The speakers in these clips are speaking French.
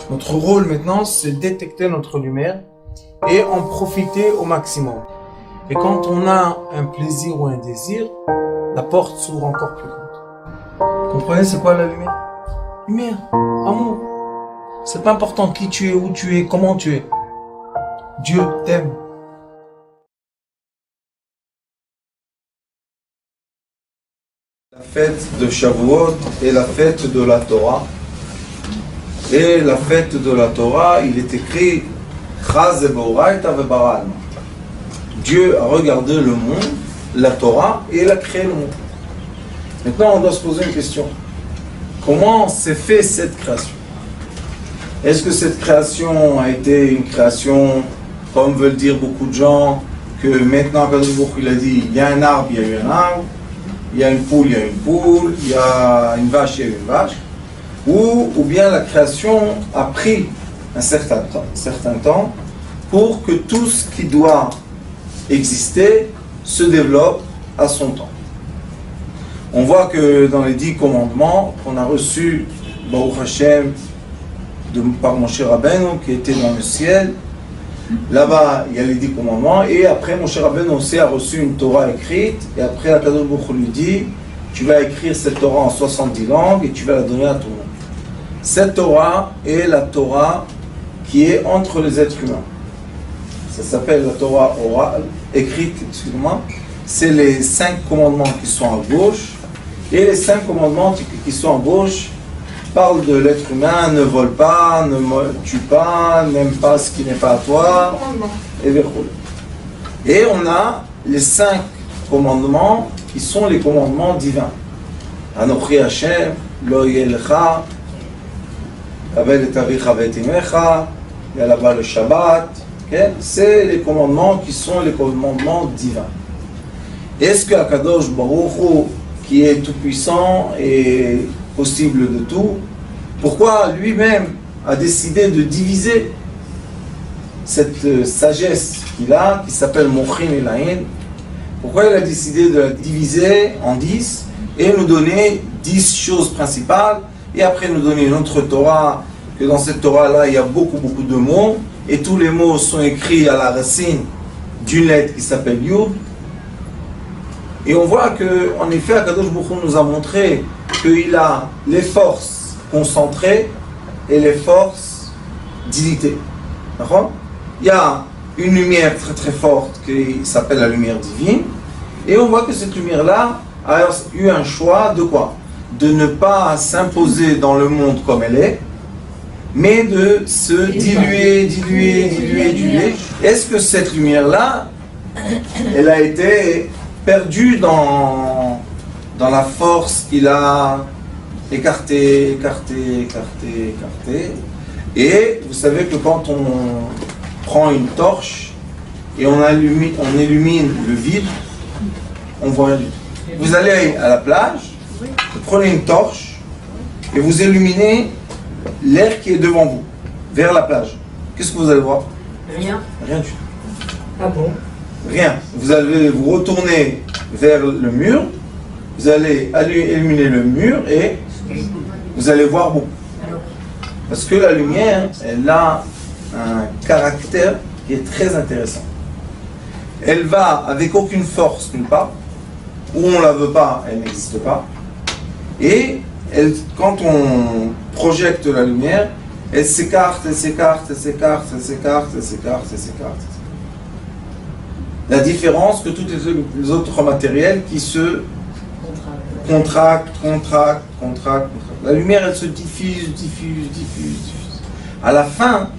Notre rôle maintenant, c'est détecter notre lumière et en profiter au maximum. Et quand on a un plaisir ou un désir, la porte s'ouvre encore plus grande. Vous comprenez, c'est quoi la lumière? Lumière, amour. C'est pas important qui tu es, où tu es, comment tu es. Dieu t'aime. La fête de Shavuot est la fête de la Torah. Et la fête de la Torah, il est écrit Chaz Beoraita Vebara Alma. Dieu a regardé le monde, la Torah, et il a créé le monde. Maintenant, on doit se poser une question. Comment s'est fait cette création? Est-ce que cette création a été une création, comme veulent dire beaucoup de gens, que maintenant, Akadosh Baruch Hu, il a dit, il y a un arbre, il y a eu un arbre, il y a une poule, il y a une poule, il y a une vache, il y a une vache, ou bien la création a pris un certain temps pour que tout ce qui doit exister se développe à son temps. On voit que dans les 10 commandements qu'on a reçus, Baruch Hashem, par Moshe Rabbeinu qui était dans le ciel, là-bas il y a les 10 commandements, et après Moshe Rabbeinu aussi a reçu une Torah écrite, et après Akadosh Baruch Hu lui dit, tu vas écrire cette Torah en 70 langues et tu vas la donner à tout le monde. Cette Torah est la Torah qui est entre les êtres humains. Ça s'appelle la Torah orale, écrite, excusez-moi. C'est les 5 commandements qui sont à gauche, et les 5 commandements qui sont à gauche parlent de l'être humain, ne vole pas, ne tue pas, n'aime pas ce qui n'est pas à toi, et on a les 5 commandements qui sont les commandements divins. Anochi Hashem, lo yelecha, Avel et avicha v'et imecha, il y a là-bas le Shabbat, okay? C'est les commandements qui sont les commandements divins. Est-ce que Akadosh Baruch Hu, qui est tout puissant et possible de tout, pourquoi lui-même a décidé de diviser cette sagesse qu'il a, qui s'appelle Mochin et Laïn? Pourquoi il a décidé de la diviser en 10 et nous donner 10 choses principales, et après nous donner une autre Torah, que dans cette Torah-là, il y a beaucoup de mots, et tous les mots sont écrits à la racine d'une lettre qui s'appelle Yud. Et on voit que, en effet, Akadosh Baruch Hu nous a montré qu'il a les forces concentrées et les forces d'unité. D'accord? Il y a une lumière très forte qui s'appelle la lumière divine, et on voit que cette lumière-là a eu un choix de quoi? De ne pas s'imposer dans le monde comme elle est, mais de se diluer. Est-ce que cette lumière-là, elle a été perdue dans la force qu'il a écartée. Et vous savez que quand on prend une torche et on illumine le vide, on voit rien du tout. Vous allez à la plage, vous prenez une torche et vous illuminez l'air qui est devant vous, vers la plage. Qu'est-ce que vous allez voir? Rien. Rien du tout. Ah bon? Rien. Vous allez vous retourner vers le mur, vous allez illuminer le mur et vous allez voir beaucoup. Parce que la lumière, elle a un caractère qui est très intéressant. Elle va avec aucune force nulle part, où on ne la veut pas, elle n'existe pas. Et quand on projette la lumière, elle s'écarte. La différence que tous les autres matériels qui se contractent. La lumière, elle se diffuse. À la fin,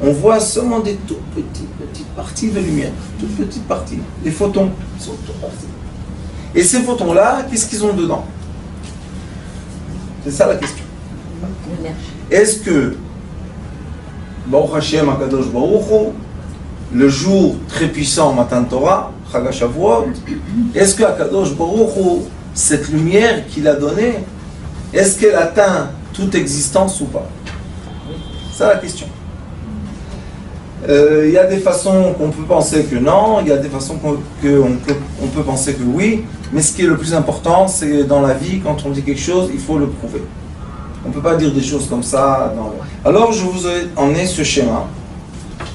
on voit seulement des toutes petites parties de lumière, toutes petites parties. Les photons sont toutes parties. Et ces photons-là, qu'est-ce qu'ils ont dedans? C'est ça la question. Est-ce que Baruch Hashem Akadosh Baruch Hu, le jour très puissant Matan Torah, Chag Shavuot, est-ce que Akadosh Baruch Hu, cette lumière qu'il a donnée, est-ce qu'elle atteint toute existence ou pas? C'est ça la question. Il y a des façons qu'on peut penser que non, il y a des façons qu'on peut penser que oui, mais ce qui est le plus important, c'est dans la vie, quand on dit quelque chose, il faut le prouver. On ne peut pas dire des choses comme ça. Alors je vous ai emmené ce schéma.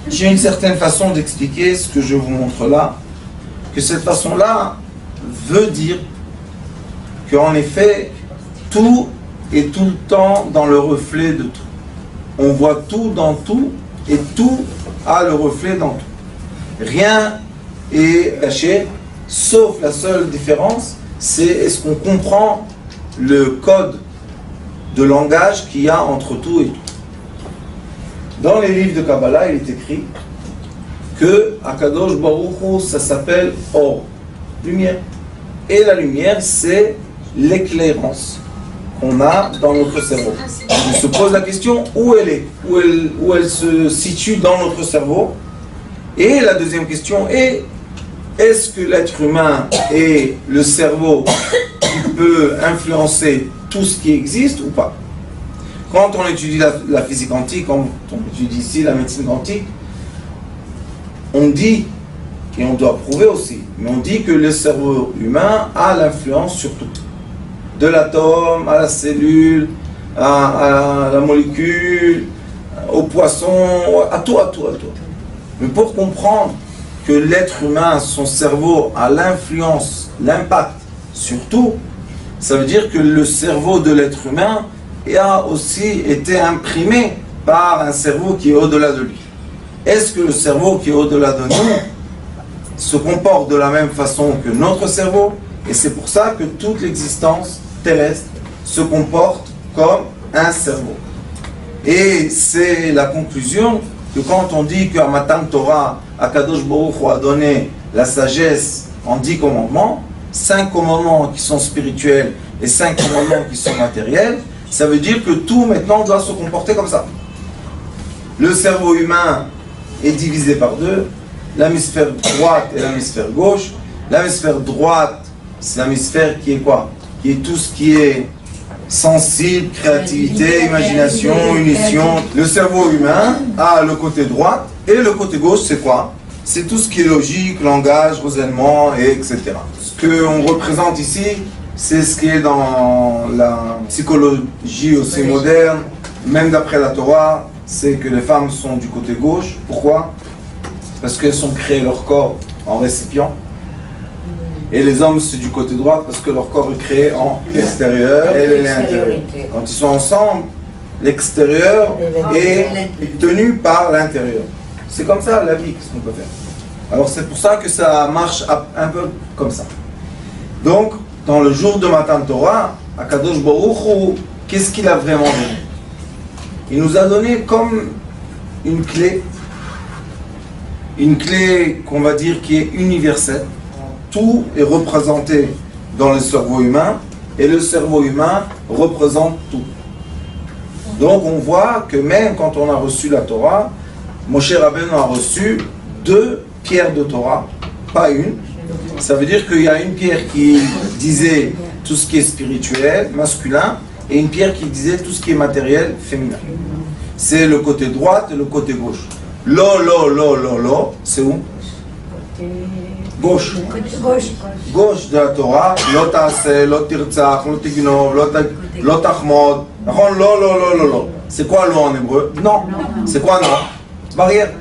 J'ai une certaine façon d'expliquer ce que je vous montre là, que cette façon-là veut dire qu'en effet, tout est tout le temps dans le reflet de tout. On voit tout dans tout, et tout a le reflet dans tout. Rien est caché, sauf la seule différence, c'est est-ce qu'on comprend le code de langage qu'il y a entre tout et tout. Dans les livres de Kabbalah, il est écrit que Akadosh Baruch Hu, ça s'appelle Or, lumière. Et la lumière, c'est l'éclairance qu'on a dans notre cerveau. On se pose la question où elle est, où elle se situe dans notre cerveau. Et la deuxième question est, est-ce que l'être humain et le cerveau peut influencer tout ce qui existe ou pas? Quand on étudie la physique quantique, quand on étudie ici la médecine quantique, on dit, et on doit prouver aussi, mais on dit que le cerveau humain a l'influence sur tout. De l'atome à la cellule, à la molécule, au poisson, à tout. Mais pour comprendre que l'être humain, son cerveau a l'influence, l'impact sur tout, ça veut dire que le cerveau de l'être humain a aussi été imprimé par un cerveau qui est au-delà de lui. Est-ce que le cerveau qui est au-delà de nous se comporte de la même façon que notre cerveau? Et c'est pour ça que toute l'existence terrestre se comporte comme un cerveau. Et c'est la conclusion que quand on dit qu'à Matan Torah, Akadosh Baruch Hu a donné la sagesse en 10 commandements, 5 commandements qui sont spirituels et 5 commandements qui sont matériels, ça veut dire que tout maintenant doit se comporter comme ça. Le cerveau humain est divisé par deux, l'hémisphère droite et l'hémisphère gauche. L'hémisphère droite, c'est l'hémisphère qui est quoi? Qui est tout ce qui est sensible, créativité, imagination, unition. Le cerveau humain a le côté droit et le côté gauche, c'est quoi? C'est tout ce qui est logique, langage, raisonnement, et etc. Ce qu'on représente ici, c'est ce qui est dans la psychologie aussi moderne, même d'après la Torah, c'est que les femmes sont du côté gauche. Pourquoi? Parce qu'elles ont créé leur corps en récipient. Et les hommes, c'est du côté droit parce que leur corps est créé en extérieur et l'intérieur. Quand ils sont ensemble, l'extérieur est tenu par l'intérieur. C'est comme ça la vie, qu'est-ce qu'on peut faire. Alors c'est pour ça que ça marche un peu comme ça. Donc, dans le jour de Matan Torah, Akadosh Baruch Hu, qu'est-ce qu'il a vraiment donné? Il nous a donné comme une clé qu'on va dire qui est universelle. Tout est représenté dans le cerveau humain et le cerveau humain représente tout. Donc on voit que même quand on a reçu la Torah, Moshe Rabbeinu a reçu 2 pierres de Torah, pas une. Ça veut dire qu'il y a une pierre qui disait tout ce qui est spirituel, masculin, et une pierre qui disait tout ce qui est matériel, féminin. C'est le côté droit et le côté gauche. Lo, c'est où? Gauche. Gauche de la Torah. Lo ta'aseh, lo tirtzach, lo tignov, lo tachmod. Lo. C'est quoi lo en hébreu? Non. C'est quoi non? Barrière.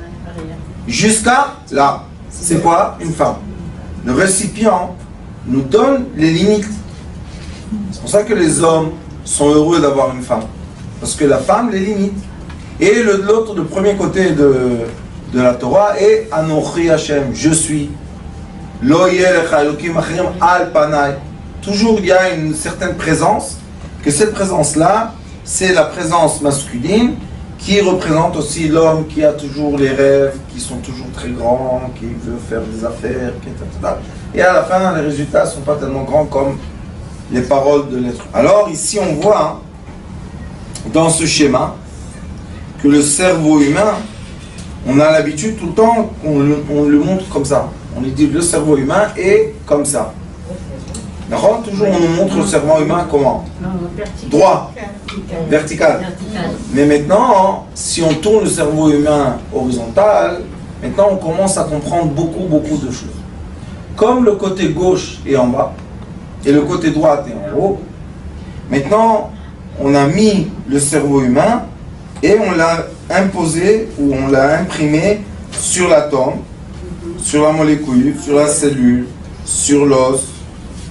Jusqu'à là. C'est quoi? Une femme. Le récipient nous donne les limites. C'est pour ça que les hommes sont heureux d'avoir une femme. Parce que la femme les limite. Et l'autre, le premier côté de la Torah est Anochi Hashem, je suis. Lo yelech Elokim acherim al panai. Toujours il y a une certaine présence, que cette présence-là, c'est la présence masculine qui représente aussi l'homme qui a toujours les rêves, qui sont toujours très grands, qui veut faire des affaires, etc. Et à la fin, les résultats ne sont pas tellement grands comme les paroles de l'être. Alors ici, on voit dans ce schéma que le cerveau humain, on a l'habitude tout le temps qu'on le montre comme ça. On lui dit le cerveau humain est comme ça. D'accord? Toujours on nous montre le cerveau humain comment? Droit, vertical. Mais maintenant, si on tourne le cerveau humain horizontal, maintenant on commence à comprendre beaucoup de choses. Comme le côté gauche est en bas et le côté droit est en haut, maintenant on a mis le cerveau humain et on l'a imposé ou on l'a imprimé sur l'atome, sur la molécule, sur la cellule, sur l'os,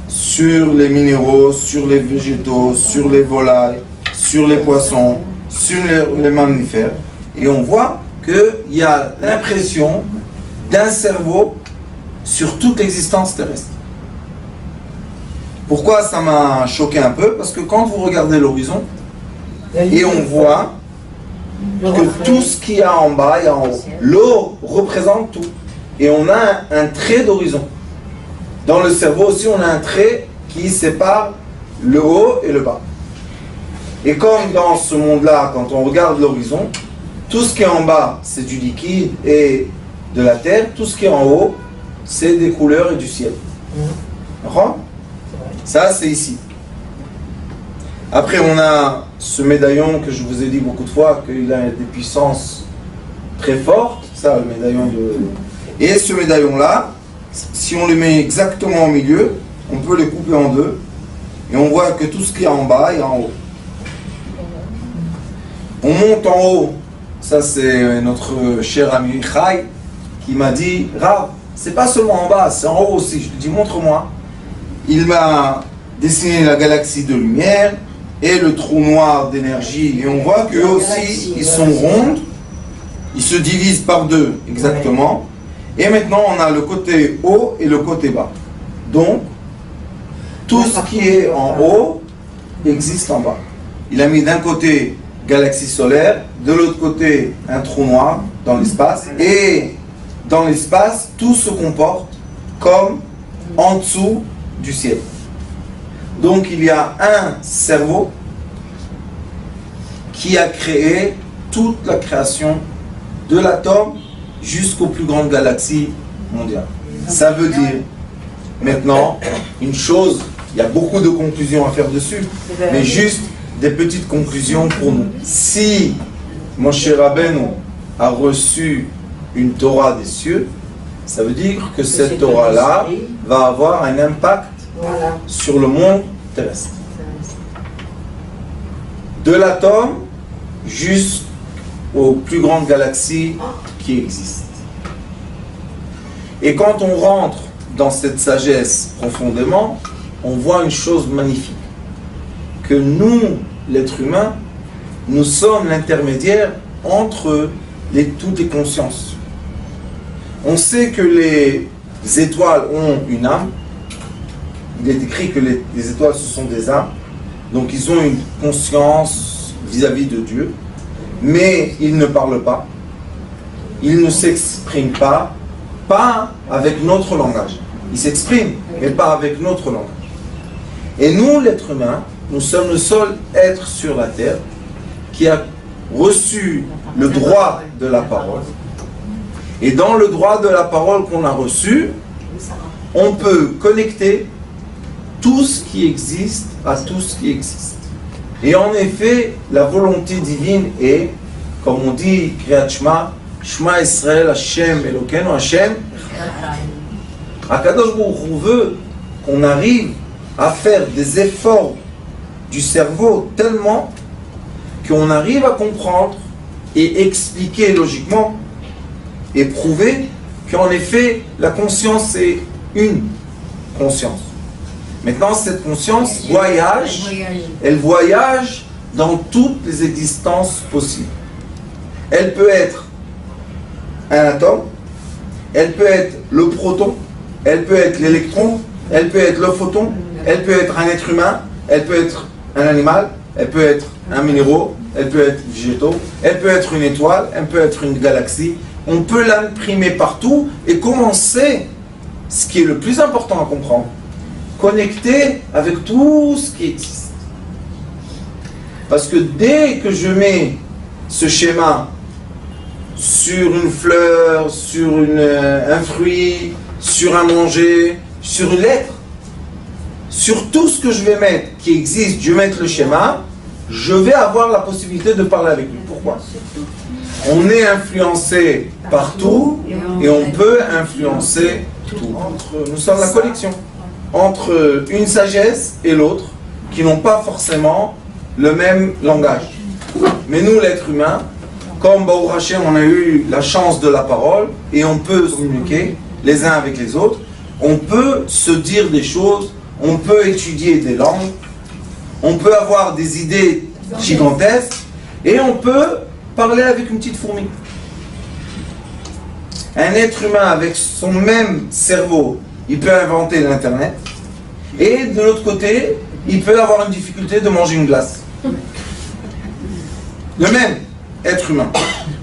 sur les minéraux, sur les végétaux, sur les volailles, sur les poissons, sur les mammifères. Et on voit qu'il y a l'impression d'un cerveau sur toute l'existence terrestre. Pourquoi ça m'a choqué un peu? Parce que quand vous regardez l'horizon, et on voit que tout ce qu'il y a en bas, il y a en haut. L'eau représente tout. Et on a un trait d'horizon. Dans le cerveau aussi, on a un trait qui sépare le haut et le bas. Et comme dans ce monde-là, quand on regarde l'horizon, tout ce qui est en bas, c'est du liquide et de la terre. Tout ce qui est en haut, c'est des couleurs et du ciel. D'accord? Ça, c'est ici. Après, on a ce médaillon que je vous ai dit beaucoup de fois, qu'il a des puissances très fortes. Ça, le médaillon de... Et ce médaillon-là, si on le met exactement au milieu, on peut le couper en deux. Et on voit que tout ce qui est en bas est en haut. On monte en haut. Ça, c'est notre cher ami Chai qui m'a dit, Rav, c'est pas seulement en bas, c'est en haut aussi. Je lui dis, montre-moi. Il m'a dessiné la galaxie de lumière et le trou noir d'énergie. Et on voit qu'eux aussi, ils sont ronds. Ils se divisent par deux, exactement. Et maintenant, on a le côté haut et le côté bas. Donc, tout ce qui est en haut existe en bas. Il a mis d'un côté galaxie solaire, de l'autre côté un trou noir dans l'espace. Et dans l'espace, tout se comporte comme en dessous du ciel. Donc, il y a un cerveau qui a créé toute la création de l'atome jusqu'aux plus grandes galaxies mondiales. Ça veut dire, maintenant, une chose, il y a beaucoup de conclusions à faire dessus, mais juste des petites conclusions pour nous. Si Moshe Rabbeinu a reçu une Torah des cieux, ça veut dire que cette Torah-là va avoir un impact sur le monde terrestre. De l'atome jusqu'aux plus grandes galaxies qui existent. Et quand on rentre dans cette sagesse profondément, on voit une chose magnifique. Que nous, l'être humain, nous sommes l'intermédiaire entre toutes les consciences. On sait que les étoiles ont une âme. Il est écrit que les étoiles, ce sont des âmes. Donc ils ont une conscience vis-à-vis de Dieu. Mais ils ne parlent pas. Ils ne s'expriment pas avec notre langage. Ils s'expriment, mais pas avec notre langage. Et nous, l'être humain, nous sommes le seul être sur la terre qui a reçu le droit de la parole. Et dans le droit de la parole qu'on a reçu, on peut connecter tout ce qui existe à tout ce qui existe. Et en effet, la volonté divine est, comme on dit, Kriyat Shema, Shema Israël, Hashem Elokeinu, Hashem. Akadosh Baruch Hu veut qu'on arrive à faire des efforts du cerveau tellement qu'on arrive à comprendre et expliquer logiquement et prouver qu'en effet, la conscience est une conscience. Maintenant, cette conscience voyage, elle voyage dans toutes les existences possibles. Elle peut être un atome, elle peut être le proton, elle peut être l'électron, elle peut être le photon, elle peut être un être humain, elle peut être un animal, elle peut être un minéral, elle peut être végétaux, elle peut être une étoile, elle peut être une galaxie. On peut l'imprimer partout et commencer, ce qui est le plus important à comprendre, connecter avec tout ce qui existe. Parce que dès que je mets ce schéma sur une fleur, sur un fruit, sur un manger, sur une lettre, sur tout ce que je vais mettre qui existe, je vais mettre le schéma, je vais avoir la possibilité de parler avec lui. Pourquoi? On est influencé partout et on peut influencer tout. Nous sommes la connexion entre une sagesse et l'autre qui n'ont pas forcément le même langage. Mais nous, l'être humain, comme Baruch Hashem, on a eu la chance de la parole et on peut communiquer les uns avec les autres, on peut se dire des choses, on peut étudier des langues, on peut avoir des idées gigantesques et on peut parler avec une petite fourmi. Un être humain avec son même cerveau, il peut inventer l'Internet et de l'autre côté, il peut avoir une difficulté de manger une glace. Le même être humain.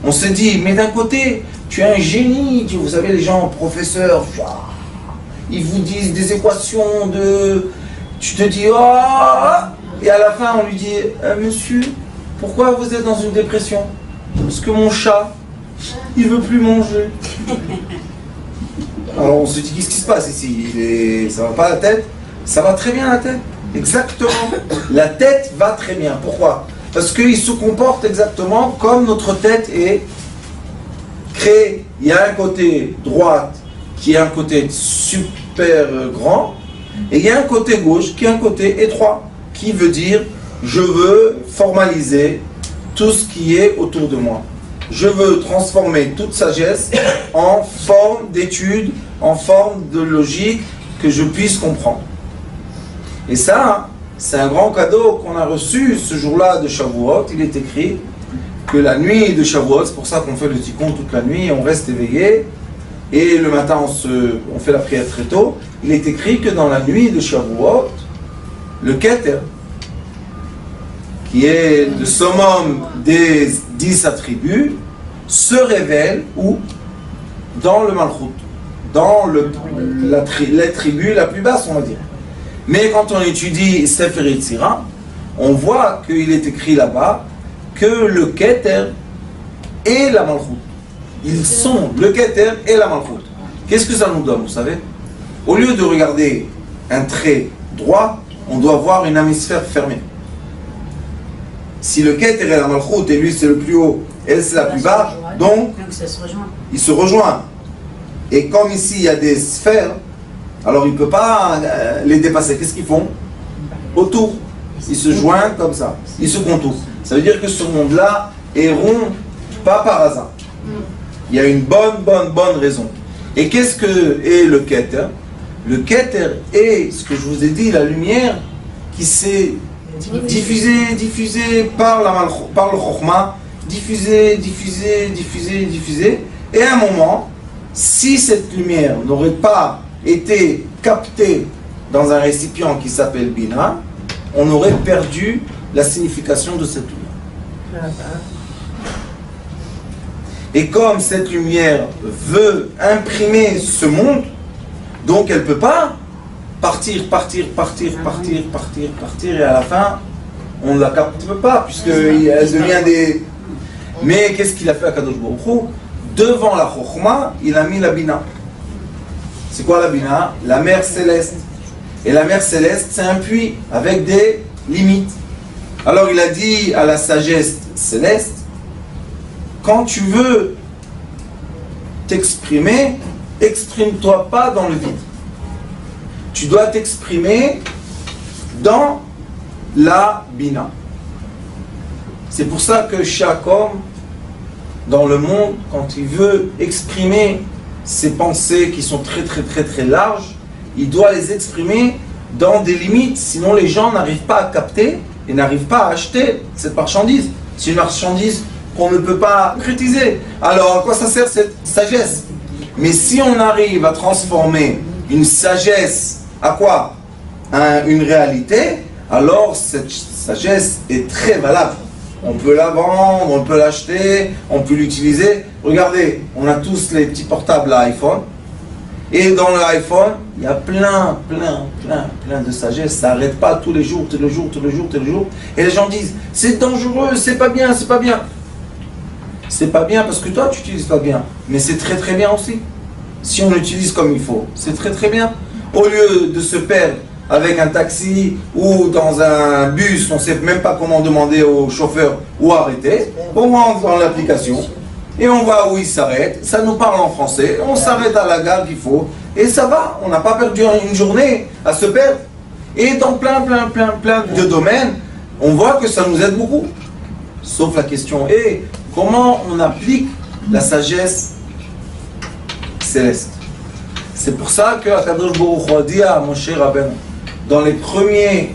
On se dit, mais d'un côté, tu es un génie, vous savez, les gens, professeurs, ils vous disent des équations de... Tu te dis, oh, et à la fin, on lui dit, monsieur, pourquoi vous êtes dans une dépression? Parce que mon chat, il veut plus manger. Alors on se dit, qu'est-ce qui se passe ici? Ça va pas la tête? Ça va très bien la tête. Exactement. La tête va très bien. Pourquoi? Parce qu'il se comporte exactement comme notre tête est créée. Il y a un côté droite qui est un côté super grand, et il y a un côté gauche qui est un côté étroit, qui veut dire je veux formaliser tout ce qui est autour de moi. Je veux transformer toute sagesse en forme d'étude, en forme de logique que je puisse comprendre. Et ça, c'est un grand cadeau qu'on a reçu ce jour-là de Shavuot. Il est écrit que la nuit de Shavuot, c'est pour ça qu'on fait le tikkun toute la nuit, on reste éveillé, et le matin on fait la prière très tôt. Il est écrit que dans la nuit de Shavuot, le Keter, qui est le summum des 10 attributs, se révèle où? Dans le Malchut, dans la tribu la plus basse, on va dire. Mais quand on étudie Sefer Yetzira, on voit qu'il est écrit là-bas que le Keter et la Malchut, ils sont le Keter et la Malchut. Qu'est-ce que ça nous donne, vous savez? Au lieu de regarder un trait droit, on doit voir une hémisphère fermée. Si le Keter est la Malchut et lui c'est le plus haut, elle c'est la plus bas, donc ils se rejoignent. Et comme ici il y a des sphères, alors il ne peut pas les dépasser. Qu'est-ce qu'ils font? Autour. Ils se joignent comme ça. Ils se contournent. Ça veut dire que ce monde-là est rond, pas par hasard. Il y a une bonne raison. Et qu'est-ce que est le Keter? Le Keter est, ce que je vous ai dit, la lumière qui s'est diffusée par le Chokhmah, diffusée. Et à un moment, si cette lumière n'aurait pas été captée dans un récipient qui s'appelle Bina, on aurait perdu la signification de cette lumière. Et comme cette lumière veut imprimer ce monde, donc elle ne peut pas partir, et à la fin, on ne la capte pas, puisqu'elle devient des... Mais qu'est-ce qu'il a fait à Kadosh Baruch Hu? Devant la Chokhmah, il a mis la Bina. C'est quoi la Bina? La mer céleste. Et la mer céleste, c'est un puits avec des limites. Alors il a dit à la sagesse céleste, quand tu veux t'exprimer, exprime-toi pas dans le vide. Tu dois t'exprimer dans la Bina. C'est pour ça que chaque homme dans le monde, quand il veut exprimer ses pensées qui sont très larges, il doit les exprimer dans des limites, sinon les gens n'arrivent pas à capter et n'arrivent pas à acheter cette marchandise. C'est une marchandise qu'on ne peut pas concrétiser. Alors à quoi ça sert cette sagesse? Mais si on arrive à transformer une sagesse à quoi? Une réalité, alors cette sagesse est très valable. On peut la vendre, on peut l'acheter, on peut l'utiliser. Regardez, on a tous les petits portables à iPhone. Et dans l'iPhone, il y a plein de sagesse. Ça n'arrête pas tous les jours. Et les gens disent, c'est dangereux, c'est pas bien. C'est pas bien parce que toi, tu n'utilises pas bien. Mais c'est très bien aussi. Si on l'utilise comme il faut, c'est très bien. Au lieu de se perdre avec un taxi ou dans un bus, on ne sait même pas comment demander au chauffeur où arrêter, on rentre dans l'application et on voit où il s'arrête, ça nous parle en français, on s'arrête à la gare qu'il faut et ça va, on n'a pas perdu une journée à se perdre. Et dans plein de domaines, On voit que ça nous aide beaucoup. Sauf la question est, comment on applique la sagesse céleste? C'est pour ça que Akadosh Baruch Hu a dit à Moshe Rabbeinu, dans les premiers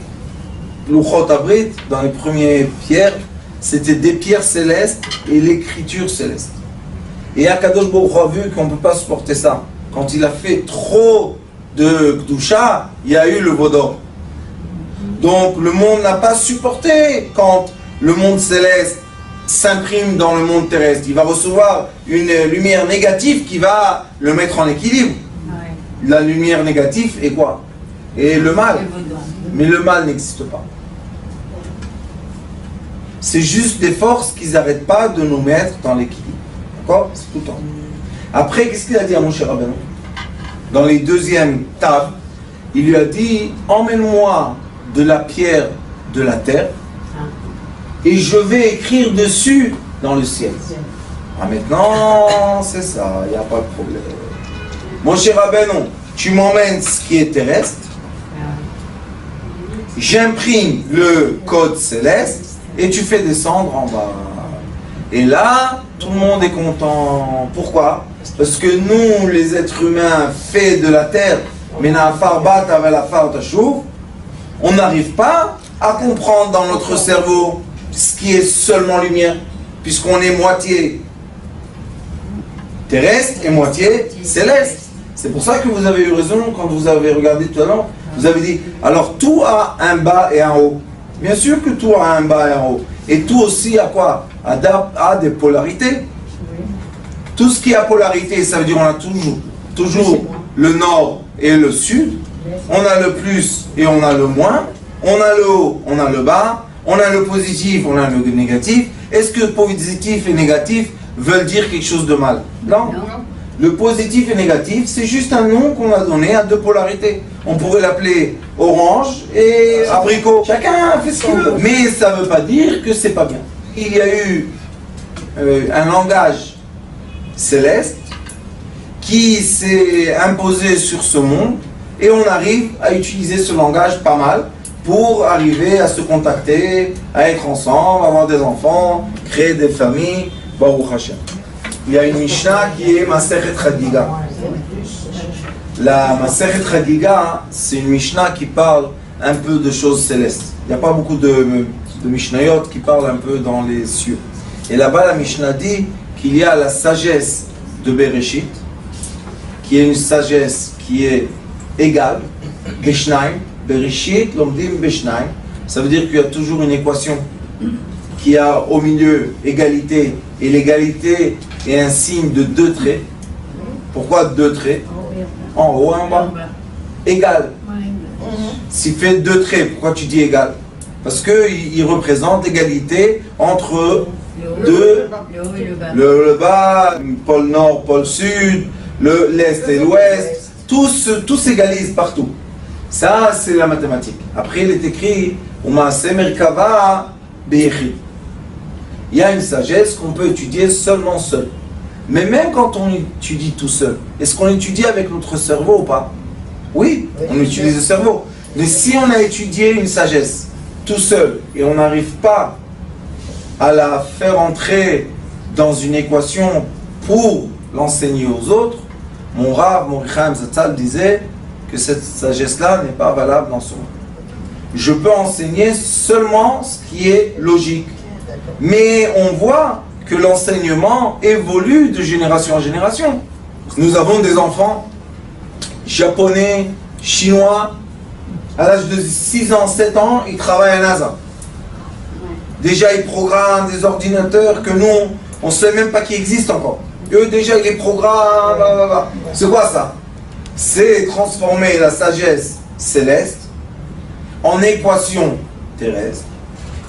Luchot Abrit, dans les premières pierres, c'était des pierres célestes et l'écriture céleste. Et Akadosh Baruch Hu a vu qu'on ne peut pas supporter ça. Quand il a fait trop de Kedusha, il y a eu le Vaudor. Donc le monde n'a pas supporté quand le monde céleste s'imprime dans le monde terrestre. Il va recevoir une lumière négative qui va le mettre en équilibre. Ouais. La lumière négative est quoi? Et le mal. Mais le mal n'existe pas. C'est juste des forces qui n'arrêtent pas de nous mettre dans l'équilibre. D'accord? C'est tout le temps. Après, qu'est-ce qu'il a dit à Moshe Rabbeinu? Dans les deuxièmes tables, il lui a dit, emmène-moi de la pierre de la terre et je vais écrire dessus dans le ciel. Ah, maintenant, c'est ça, il n'y a pas de problème. Moshe Rabbeinu, tu m'emmènes ce qui est terrestre, j'imprime le code céleste et tu fais descendre en bas. Et là, tout le monde est content. Pourquoi? Parce que nous, les êtres humains faits de la terre, on n'arrive pas à comprendre dans notre cerveau ce qui est seulement lumière, puisqu'on est moitié terrestre et moitié céleste. C'est pour ça que vous avez eu raison quand vous avez regardé tout à l'heure. Vous avez dit, alors tout a un bas et un haut. Bien sûr que tout a un bas et un haut. Et tout aussi a quoi? A des polarités. Tout ce qui a polarité, ça veut dire on a toujours le nord et le sud. On a le plus et on a le moins. On a le haut, on a le bas. On a le positif, on a le négatif. Est-ce que positif et négatif veulent dire quelque chose de mal? Non. Le positif et négatif, c'est juste un nom qu'on a donné à deux polarités. On pourrait l'appeler orange et abricot. Chacun fait ce qu'il veut. Mais ça ne veut pas dire que c'est pas bien. Il y a eu un langage céleste qui s'est imposé sur ce monde et on arrive à utiliser ce langage pas mal pour arriver à se contacter, à être ensemble, avoir des enfants, créer des familles. Baruch Hashem. Il y a une Mishnah qui est Masechet Chagiga. La Masechet Chagiga, c'est une Mishnah qui parle un peu de choses célestes. Il n'y a pas beaucoup de Mishnayot qui parlent un peu dans les cieux. Et là-bas, la Mishnah dit qu'il y a la sagesse de Bereshit, qui est une sagesse qui est égale, Beshnaim, Bereshit, Lomdim Beshnaim. Ça veut dire qu'il y a toujours une équation qui a au milieu égalité, et l'égalité est un signe de deux traits. Pourquoi deux traits? En haut et en bas. Égal. S'il fait deux traits, pourquoi tu dis égal? Parce qu'il représente égalité entre deux, le bas, pôle nord, pôle sud, l'est et l'ouest, tous s'égalisent partout. Ça, c'est la mathématique. Après, il est écrit Merkava Beyechid. Il y a une sagesse qu'on peut étudier seulement seul. Mais même quand on étudie tout seul, est-ce qu'on étudie avec notre cerveau ou pas? Oui, on utilise le cerveau. Mais si on a étudié une sagesse tout seul et on n'arrive pas à la faire entrer dans une équation pour l'enseigner aux autres, mon Rav, Morichaim Zatzal disait que cette sagesse-là n'est pas valable dans ce monde. Je peux enseigner seulement ce qui est logique. Mais on voit que l'enseignement évolue de génération en génération. Nous avons des enfants japonais, chinois, à l'âge de 6 ans, 7 ans, ils travaillent à NASA. Déjà, ils programment des ordinateurs que nous, on ne sait même pas qu'ils existent encore. Eux, déjà, ils les programment. C'est quoi ça? C'est transformer la sagesse céleste en équation terrestre.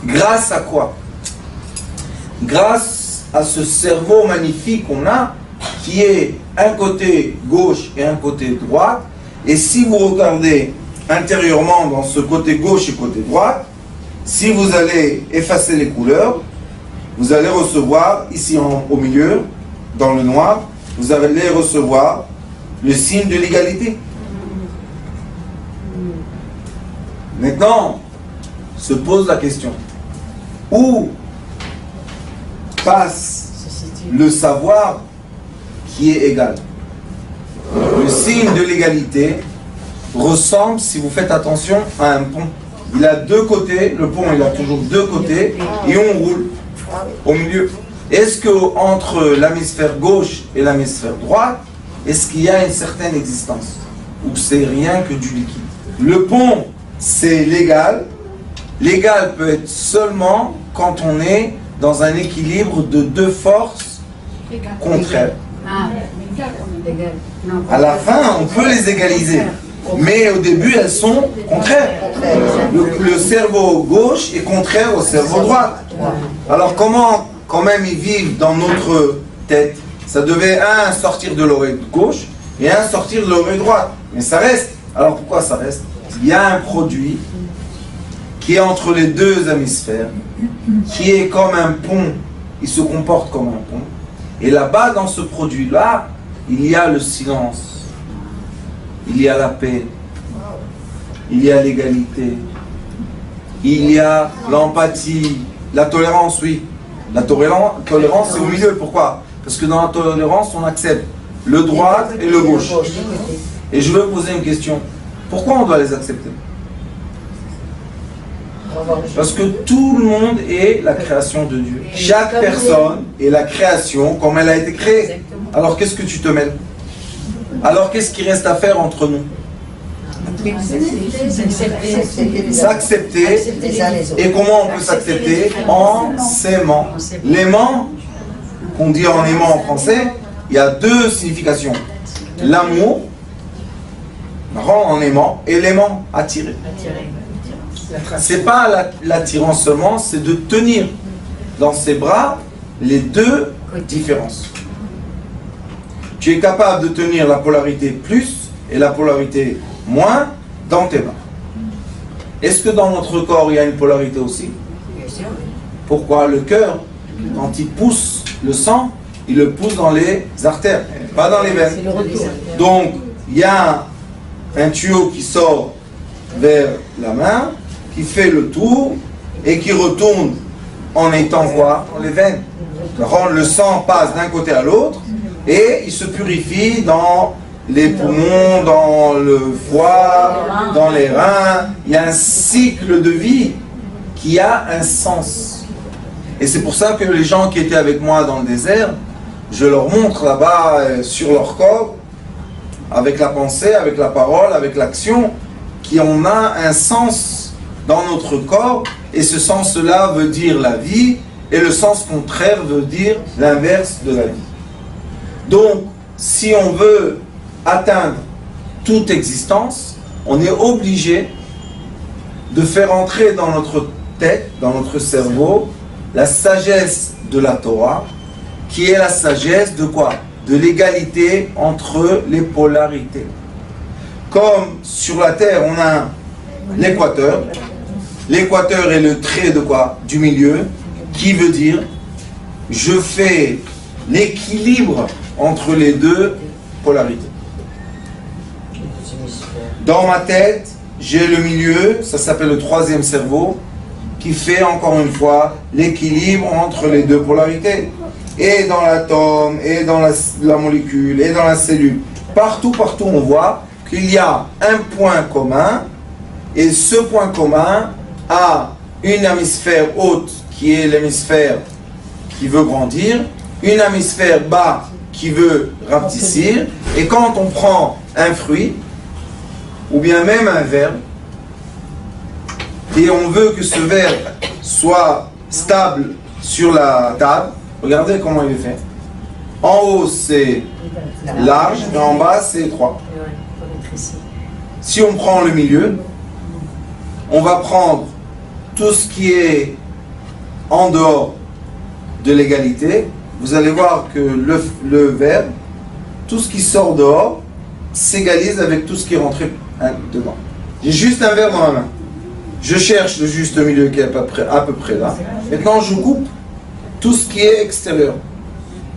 Grâce à quoi? Grâce à ce cerveau magnifique qu'on a, qui est un côté gauche et un côté droite. Et si vous regardez intérieurement dans ce côté gauche et côté droite, si vous allez effacer les couleurs, vous allez recevoir, ici au milieu, dans le noir, vous allez recevoir le signe de l'égalité. Maintenant, se pose la question. Où passe le savoir qui est égal? Le signe de l'égalité ressemble, si vous faites attention, à un pont. Il a deux côtés, le pont il a toujours deux côtés, et on roule au milieu. Est-ce que entre l'hémisphère gauche et l'hémisphère droite, est-ce qu'il y a une certaine existence? Ou c'est rien que du liquide? Le pont, c'est l'égal. L'égal peut être seulement quand on est dans un équilibre de deux forces contraires. À la fin, on peut les égaliser. Mais au début, elles sont contraires. Le cerveau gauche est contraire au cerveau droit. Alors comment, quand même, ils vivent dans notre tête? Ça devait un sortir de l'oreille gauche et un sortir de l'oreille droite. Mais ça reste. Alors pourquoi ça reste? Il y a un produit qui est entre les deux hémisphères, qui est comme un pont. Il se comporte comme un pont. Et là-bas, dans ce produit-là, il y a le silence. Il y a la paix, il y a l'égalité, il y a l'empathie, la tolérance, oui. La tolérance, c'est au milieu. Pourquoi? Parce que dans la tolérance, on accepte le droit et le gauche. Et je veux poser une question. Pourquoi on doit les accepter? Parce que tout le monde est la création de Dieu. Chaque personne est la création comme elle a été créée. Alors qu'est-ce que tu te mêles? Alors qu'est-ce qui reste à faire entre nous? S'accepter. Et comment on peut s'accepter? En s'aimant. L'aimant, qu'on dit en aimant en français, il y a deux significations. L'amour, en aimant, et l'aimant, attirer. C'est pas l'attirance seulement, c'est de tenir dans ses bras les deux différences. Tu es capable de tenir la polarité plus et la polarité moins dans tes mains. Est-ce que dans notre corps il y a une polarité aussi? Pourquoi? Le cœur, quand il pousse le sang, il le pousse dans les artères, pas dans les veines. Donc il y a un tuyau qui sort vers la main, qui fait le tour et qui retourne en étant quoi? Dans les veines. Le sang passe d'un côté à l'autre et il se purifie dans les poumons, dans le foie, dans les reins. Il y a un cycle de vie qui a un sens. Et c'est pour ça que les gens qui étaient avec moi dans le désert, je leur montre là-bas sur leur corps, avec la pensée, avec la parole, avec l'action, qu'on a un sens dans notre corps, et ce sens-là veut dire la vie, et le sens contraire veut dire l'inverse de la vie. Donc, si on veut atteindre toute existence, on est obligé de faire entrer dans notre tête, dans notre cerveau, la sagesse de la Torah, qui est la sagesse de quoi? De l'égalité entre les polarités. Comme sur la Terre, on a l'équateur. L'équateur est le trait de quoi? Du milieu, qui veut dire je fais l'équilibre entre les deux polarités. Dans ma tête, j'ai le milieu, ça s'appelle le troisième cerveau, qui fait encore une fois l'équilibre entre les deux polarités. Et dans l'atome, et dans la molécule, et dans la cellule. Partout on voit qu'il y a un point commun, et ce point commun a une hémisphère haute qui est l'hémisphère qui veut grandir, une hémisphère bas qui veut rapetissir, et quand on prend un fruit, ou bien même un verre, et on veut que ce verre soit stable sur la table, regardez comment il est fait. En haut c'est large, et en bas c'est étroit. Si on prend le milieu, on va prendre tout ce qui est en dehors de l'égalité. Vous allez voir que le verre, tout ce qui sort dehors, s'égalise avec tout ce qui est rentré dedans. J'ai juste un verre dans ma main. Je cherche le juste milieu qui est à peu près là. Maintenant, je coupe tout ce qui est extérieur.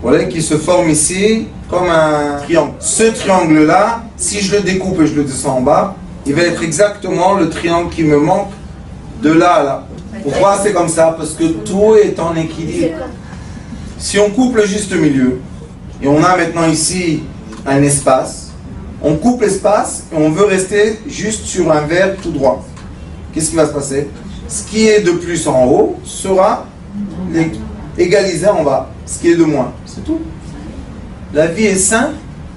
Vous voyez, qui se forme ici comme un triangle. Ce triangle-là, si je le découpe et je le descends en bas, il va être exactement le triangle qui me manque de là à là. Pourquoi c'est comme ça? Parce que tout est en équilibre. Si on coupe le juste milieu, et on a maintenant ici un espace, on coupe l'espace et on veut rester juste sur un verre tout droit. Qu'est-ce qui va se passer? Ce qui est de plus en haut sera égalisé en bas. Ce qui est de moins. C'est tout. La vie est simple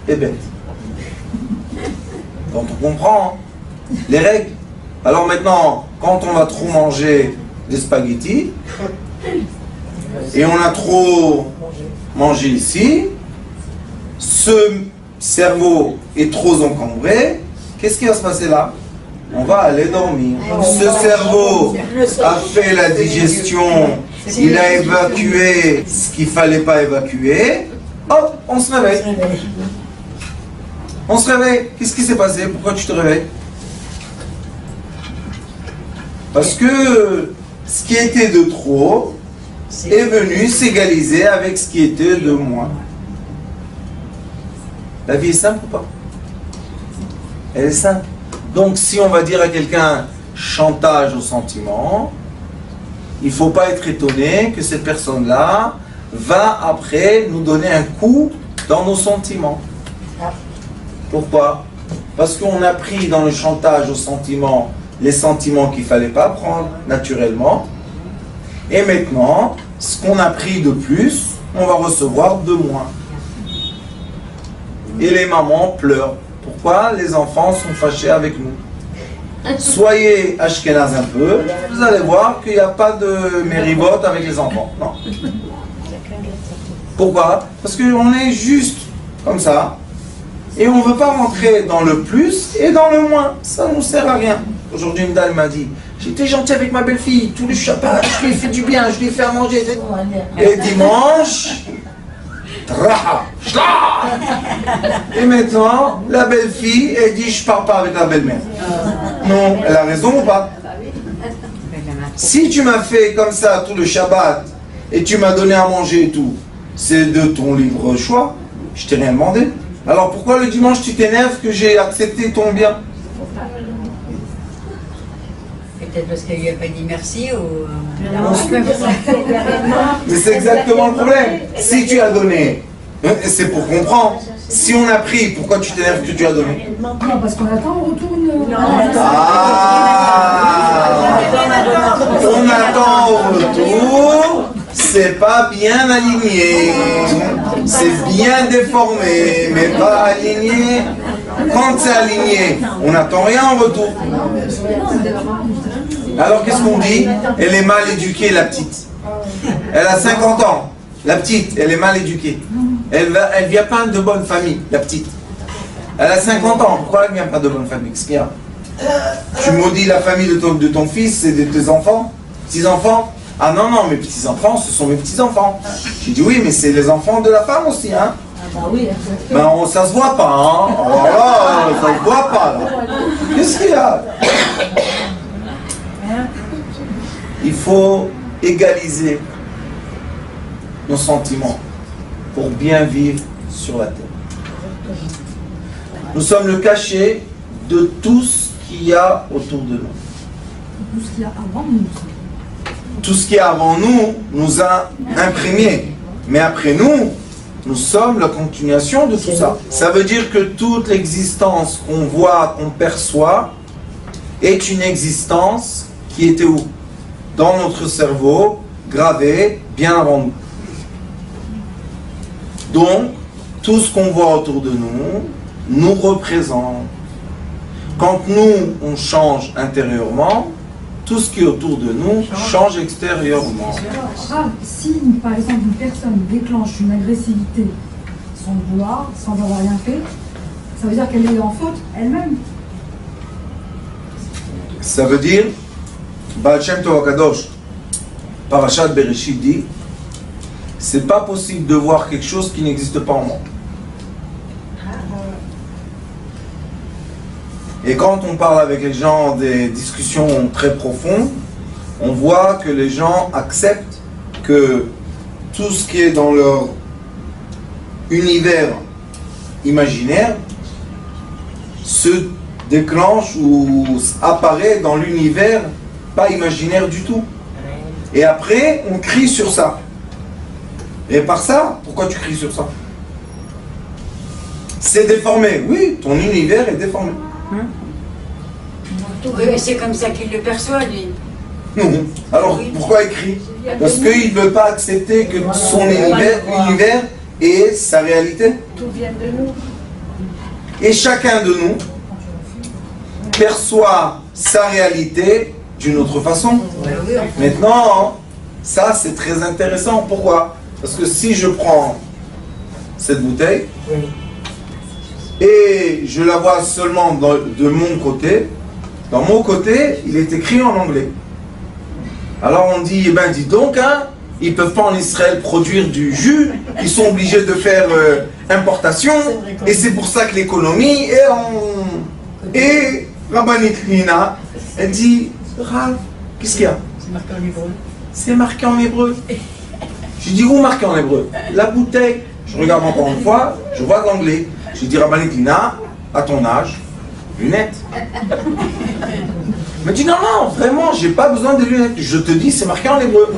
et bête. Donc on comprend les règles. Alors maintenant, quand on va trop manger des spaghettis, et on a trop mangé ici, ce cerveau est trop encombré, qu'est-ce qui va se passer là? On va aller dormir. Ce cerveau a fait la digestion, il a évacué ce qu'il ne fallait pas évacuer. Hop, on se réveille. On se réveille. Qu'est-ce qui s'est passé? Pourquoi tu te réveilles? Parce que ce qui était de trop est venu s'égaliser avec ce qui était de moins. La vie est simple ou pas? Elle est simple. Donc si on va dire à quelqu'un chantage au sentiment, il ne faut pas être étonné que cette personne-là va après nous donner un coup dans nos sentiments. Pourquoi? Parce qu'on a pris dans le chantage au sentiment les sentiments qu'il ne fallait pas prendre naturellement. Et maintenant, ce qu'on a pris de plus, on va recevoir de moins. Et les mamans pleurent. Pourquoi? Les enfants sont fâchés avec nous. Soyez ashkénazes un peu, vous allez voir qu'il n'y a pas de méribote avec les enfants. Non. Pourquoi? Parce qu'on est juste comme ça. Et on ne veut pas rentrer dans le plus et dans le moins. Ça ne nous sert à rien. Aujourd'hui, une dame m'a dit, j'étais gentil avec ma belle-fille, tous les Shabbat, je lui ai fait du bien, je lui ai fait à manger. Et dimanche, traha, et maintenant, la belle-fille, elle dit, je ne pars pas avec la belle-mère. Non, elle a raison ou pas? Si tu m'as fait comme ça tout le Shabbat, et tu m'as donné à manger et tout, c'est de ton libre choix, je t'ai rien demandé. Alors pourquoi le dimanche tu t'énerves que j'ai accepté ton bien? Peut-être parce qu'il lui a pas dit merci ou... Mais c'est exactement le problème. Si tu as donné, c'est pour comprendre. Si on a pris, pourquoi tu t'énerves que tu as donné? Non, parce qu'on attend en retour une... On attend au retour, c'est pas bien aligné, c'est bien déformé, mais pas aligné. Quand c'est aligné, on n'attend rien en retour. Alors qu'est-ce qu'on dit? Elle est mal éduquée, la petite. Elle a 50 ans. La petite, elle est mal éduquée. Elle vient pas de bonne famille, la petite. Elle a 50 ans. Pourquoi elle vient pas de bonne famille? Qu'est-ce qu'il y a? Tu maudis la famille de ton fils et de tes enfants? Petits-enfants? Ah non, non, mes petits-enfants, ce sont mes petits-enfants. J'ai dit oui, mais c'est les enfants de la femme aussi, hein? Ben, ça se voit pas, hein? Oh là, ça se voit pas, là. Qu'est-ce qu'il y a? Il faut égaliser nos sentiments pour bien vivre sur la terre. Nous sommes le cachet de tout ce qu'il y a autour de nous. Tout ce qu'il y a avant nous. Tout ce qui est avant nous nous a imprégnés. Mais après nous, nous sommes la continuation de tout ça. Ça veut dire que toute l'existence qu'on voit, qu'on perçoit, est une existence qui était où? Dans notre cerveau, gravée bien avant nous. Donc, tout ce qu'on voit autour de nous, nous représente. Quand nous, on change intérieurement, tout ce qui est autour de nous change extérieurement. Si, par exemple, une personne déclenche une agressivité sans le vouloir, sans avoir rien fait, ça veut dire qu'elle est en faute elle-même. Ça veut dire, Baal Shem Tov HaKadosh, Parashat Bereshit dit, c'est pas possible de voir quelque chose qui n'existe pas en moi. Et quand on parle avec les gens des discussions très profondes, on voit que les gens acceptent que tout ce qui est dans leur univers imaginaire se déclenche ou apparaît dans l'univers pas imaginaire du tout. Et après, on crie sur ça. Et par ça, pourquoi tu cries sur ça? C'est déformé. Oui, ton univers est déformé. Oui, mais c'est comme ça qu'il le perçoit, lui. Alors, pourquoi il crie? Parce qu'il ne veut pas accepter que son univers est sa réalité. Tout vient de nous. Et chacun de nous perçoit sa réalité d'une autre façon. Maintenant, ça c'est très intéressant. Pourquoi? Parce que si je prends cette bouteille et je la vois seulement de mon côté, dans mon côté, il est écrit en anglais. Alors on dit, eh ben dis donc, hein, ils ne peuvent pas en Israël produire du jus, ils sont obligés de faire importation, et c'est pour ça que l'économie est en... Et Rabbanit Lina, elle dit, Rav, qu'est-ce qu'il y a? C'est marqué en hébreu. C'est marqué en hébreu. Je dis, où marqué en hébreu? La bouteille. Je regarde encore une fois, je vois de l'anglais. Je dis, Rabbanit Lina, à ton âge, lunettes. Elle me dit, non, non, vraiment, j'ai pas besoin de lunettes. Je te dis, c'est marqué en hébreu.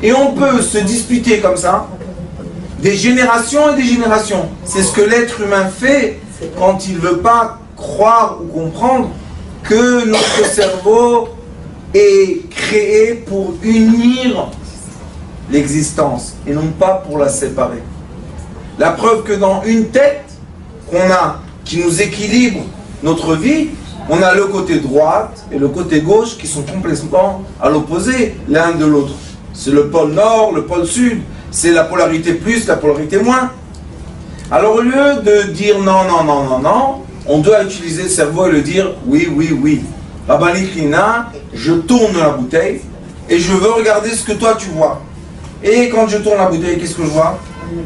Et on peut se disputer comme ça, des générations et des générations. C'est ce que l'être humain fait quand il ne veut pas croire ou comprendre que notre cerveau est créé pour unir l'existence et non pas pour la séparer. La preuve que dans une tête qu'on a, qui nous équilibre notre vie, on a le côté droite et le côté gauche qui sont complètement à l'opposé l'un de l'autre. C'est le pôle nord, le pôle sud, c'est la polarité plus, la polarité moins. Alors au lieu de dire non, non, non, non, non, on doit utiliser le cerveau et le dire oui, oui, oui. Rabbanit Lina, je tourne la bouteille et je veux regarder ce que toi tu vois. Et quand je tourne la bouteille, qu'est-ce que je vois?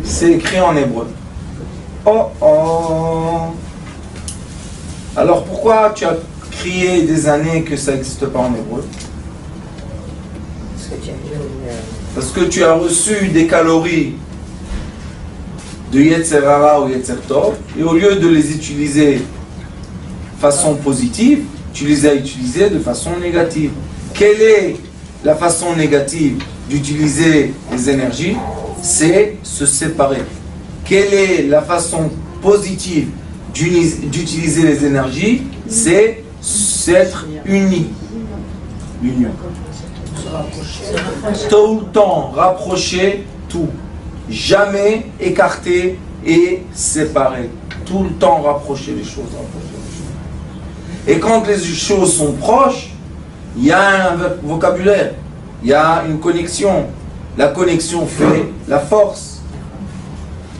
C'est écrit en hébreu. Oh oh. Alors pourquoi tu as crié des années que ça n'existe pas en hébreu? Parce que tu as reçu des calories de Yetzer Hara ou Yetzer Tov, et au lieu de les utiliser de façon positive, tu les as utilisées de façon négative. Quelle est la façon négative d'utiliser les énergies? C'est se séparer. Quelle est la façon positive d'utiliser les énergies? C'est s'être unis. L'union. Tout le temps rapprocher tout. Jamais écarter et séparer. Tout le temps rapprocher les choses. Et quand les choses sont proches, il y a un vocabulaire, il y a une connexion. La connexion fait la force.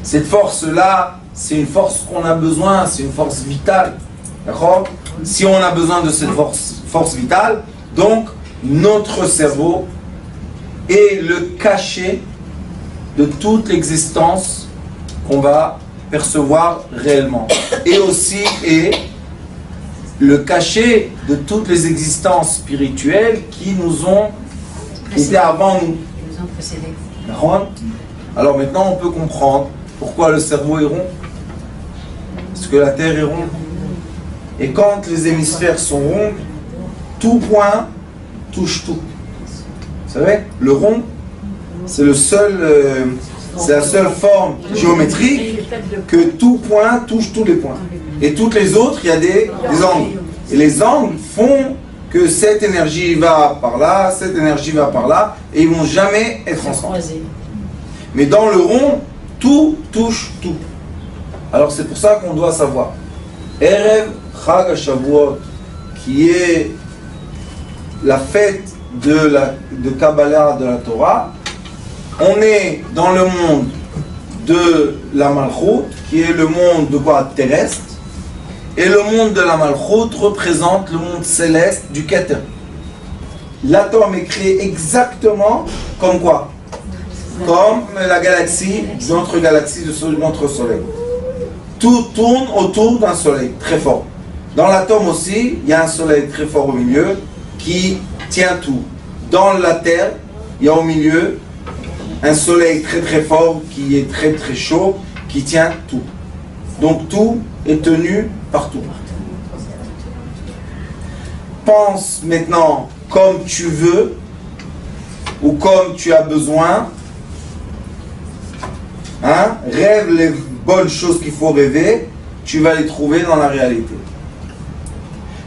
Cette force-là, c'est une force qu'on a besoin, c'est une force vitale. D'accord? Si on a besoin de cette force vitale, donc notre cerveau est le cachet de toute l'existence qu'on va percevoir réellement. Et aussi est le cachet de toutes les existences spirituelles qui nous ont été avant nous. Ils nous ont précédés. Alors maintenant on peut comprendre pourquoi le cerveau est rond. Parce que la Terre est ronde. Et quand les hémisphères sont ronds, tout point touche tout. Vous savez, le rond, c'est la seule forme géométrique que tout point touche tous les points. Et toutes les autres, il y a des angles. Et les angles font que cette énergie va par là, cette énergie va par là, et ils ne vont jamais être ensemble. Mais dans le rond, tout touche tout. Alors c'est pour ça qu'on doit savoir. Erev Chag HaShavuot, qui est la fête de Kabbalah de la Torah, on est dans le monde de la Malchut, qui est le monde de quoi? Terrestre, et le monde de la Malchut représente le monde céleste du Keter. L'atome est créé exactement comme quoi? Comme la galaxie, notre galaxie de notre soleil. Tout tourne autour d'un soleil très fort. Dans l'atome aussi, il y a un soleil très fort au milieu qui tient tout. Dans la Terre, il y a au milieu un soleil très très fort qui est très très chaud, qui tient tout. Donc tout est tenu partout. Pense maintenant comme tu veux ou comme tu as besoin. Hein? Rêve les bonnes choses qu'il faut rêver, tu vas les trouver dans la réalité.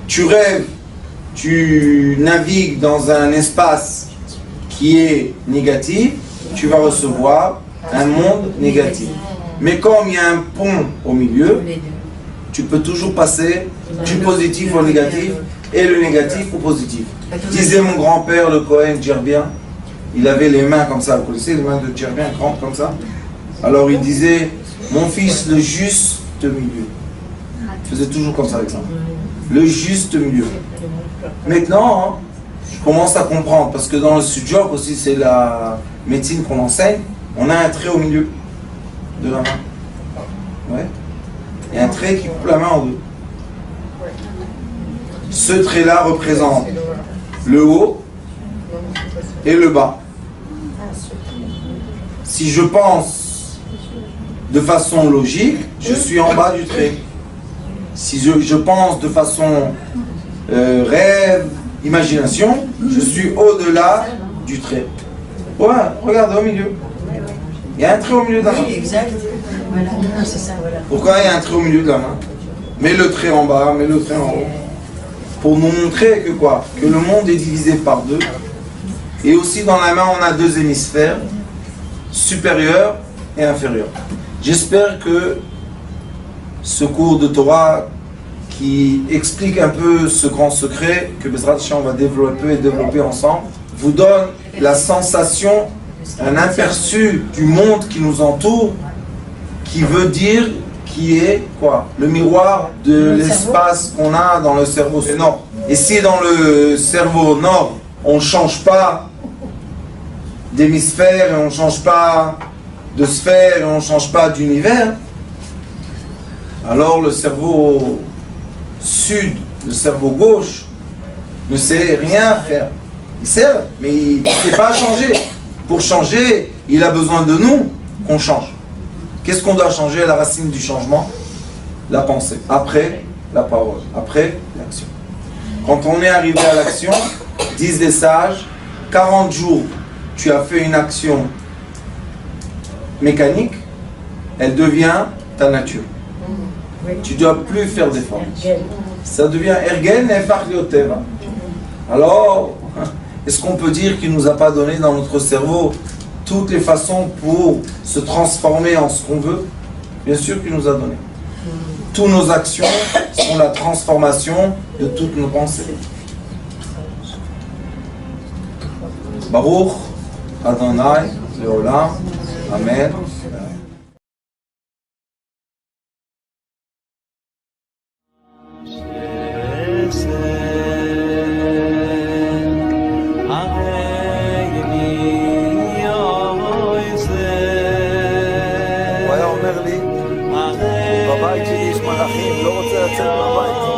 Tu rêves, tu navigues dans un espace qui est négatif, tu vas recevoir un monde négatif. Mais comme il y a un pont au milieu, tu peux toujours passer du positif au négatif et le négatif au positif. Disait mon grand-père, le Cohen Djerbien, il avait les mains comme ça, vous connaissez les mains de Djerbien, grandes comme ça. Alors il disait, mon fils, le juste milieu. Il faisait toujours comme ça avec ça. Le juste milieu. Maintenant, je commence à comprendre, parce que dans le sud-job aussi, c'est la médecine qu'on enseigne, on a un trait au milieu de la main. Ouais. Il y a un trait qui coupe la main en deux. Ce trait-là représente le haut et le bas. Si je pense de façon logique, je suis en bas du trait. Si je pense de façon rêve, imagination, je suis au-delà du trait. Ouais, regardez au milieu. Il y a un trait au milieu de la main. Oui, exact. Voilà, non, c'est ça, voilà. Pourquoi il y a un trait au milieu de la main? Mets le trait en bas, mets le trait en haut. Pour nous montrer que quoi? Que le monde est divisé par deux. Et aussi dans la main, on a deux hémisphères, supérieur et inférieur. J'espère que ce cours de Torah qui explique un peu ce grand secret que Bezrat Hashem on va développer ensemble, vous donne la sensation, un aperçu du monde qui nous entoure, qui veut dire qui est quoi? Le miroir de l'espace qu'on a dans le cerveau nord. Et si dans le cerveau nord, on ne change pas d'hémisphère, et on ne change pas de sphère, et on ne change pas d'univers, alors le cerveau sud, le cerveau gauche, ne sait rien faire. Il sait, mais il ne sait pas changer. Pour changer, il a besoin de nous qu'on change. Qu'est-ce qu'on doit changer à la racine du changement? La pensée. Après, la parole. Après, l'action. Quand on est arrivé à l'action, disent les sages, 40 jours, tu as fait une action mécanique, elle devient ta nature. Tu ne dois plus faire d'efforts. Ça devient ergen et parlioteva. Alors, est-ce qu'on peut dire qu'il ne nous a pas donné dans notre cerveau toutes les façons pour se transformer en ce qu'on veut? Bien sûr qu'il nous a donné. Toutes nos actions sont la transformation de toutes nos pensées. Baruch Adonai Leolam. Amen. הוא היה אומר לי, בבית שלי יש מלאכים, לא רוצה לצאת מהבית.